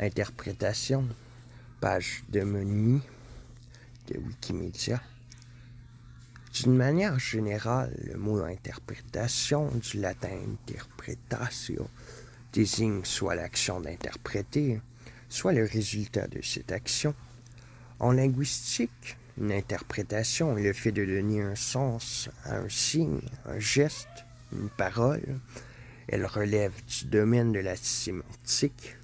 Interprétation, page d'homonymie de Wikimèdia. D'une manière générale, le mot interprétation, du latin interpretatio, désigne soit l'action d'interpréter, soit le résultat de cette action. En linguistique, une interprétation est le fait de donner un sens à un signe, un geste, une parole. Elle relève du domaine de la sémantique.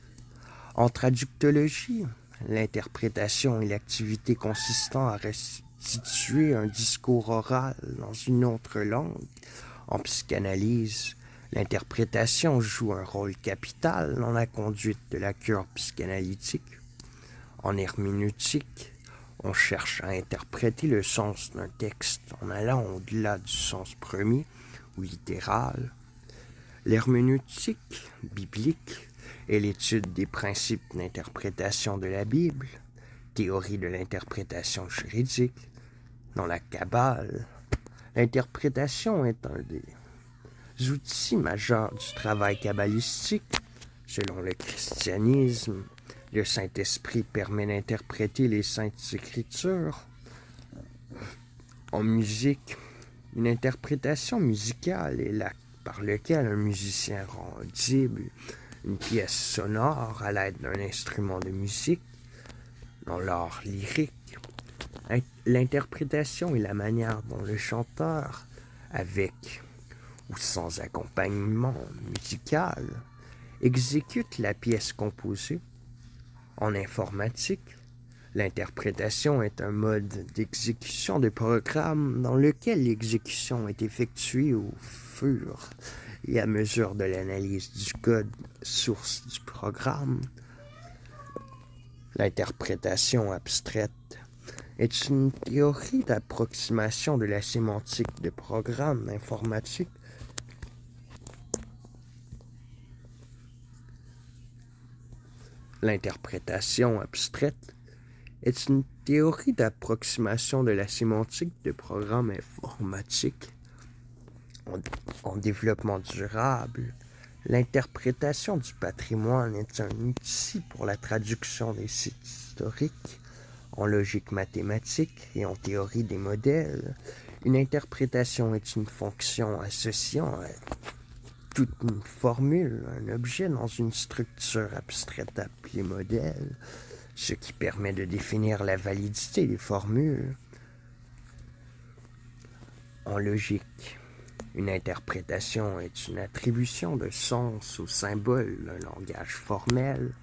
En traductologie, l'interprétation est l'activité consistant à restituer un discours oral dans une autre langue. En psychanalyse, l'interprétation joue un rôle capital dans la conduite de la cure psychanalytique. En herméneutique, on cherche à interpréter le sens d'un texte en allant au-delà du sens premier ou littéral. L'herméneutique biblique est l'étude des principes d'interprétation de la Bible, théorie de l'interprétation juridique. Dans la Kabbale, l'interprétation est un des outils majeurs du travail kabbalistique. Selon le christianisme, le Saint-Esprit permet d'interpréter les Saintes Écritures. En musique, une interprétation musicale est l'acte par lequel un musicien rend audible une pièce sonore à l'aide d'un instrument de musique. Dans l'art lyrique, l'interprétation est la manière dont le chanteur, avec ou sans accompagnement musical, exécute la pièce composée. En informatique, l'interprétation est un mode d'exécution de programme dans lequel l'exécution est effectuée au fur et à mesure de l'analyse du code source du programme. L'interprétation abstraite est une théorie d'approximation de la sémantique de programmes informatiques. L'interprétation abstraite est une théorie d'approximation de la sémantique de programmes informatiques. En développement durable, l'interprétation du patrimoine est un outil pour la traduction des sites historiques. En logique mathématique et en théorie des modèles, une interprétation est une fonction associant à toute une formule, un objet dans une structure abstraite appelée modèle, ce qui permet de définir la validité des formules. En logique, une interprétation est une attribution de sens au symbole d'un langage formel.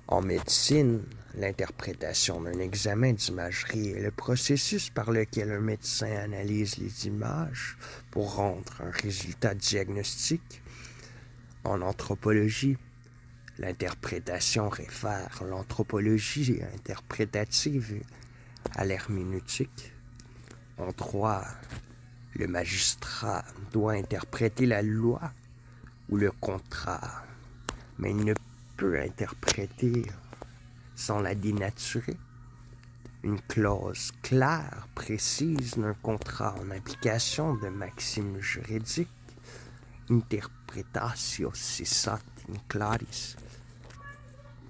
En médecine, l'interprétation d'un examen d'imagerie est le processus par lequel un médecin analyse les images pour rendre un résultat diagnostique. En anthropologie, l'interprétation réfère l'anthropologie interprétative à l'herméneutique. En droit, le magistrat doit interpréter la loi ou le contrat, mais il ne peut interpréter sans la dénaturer. Une clause claire, précise d'un contrat en application de maximes juridiques, interpretatio cessat in claris.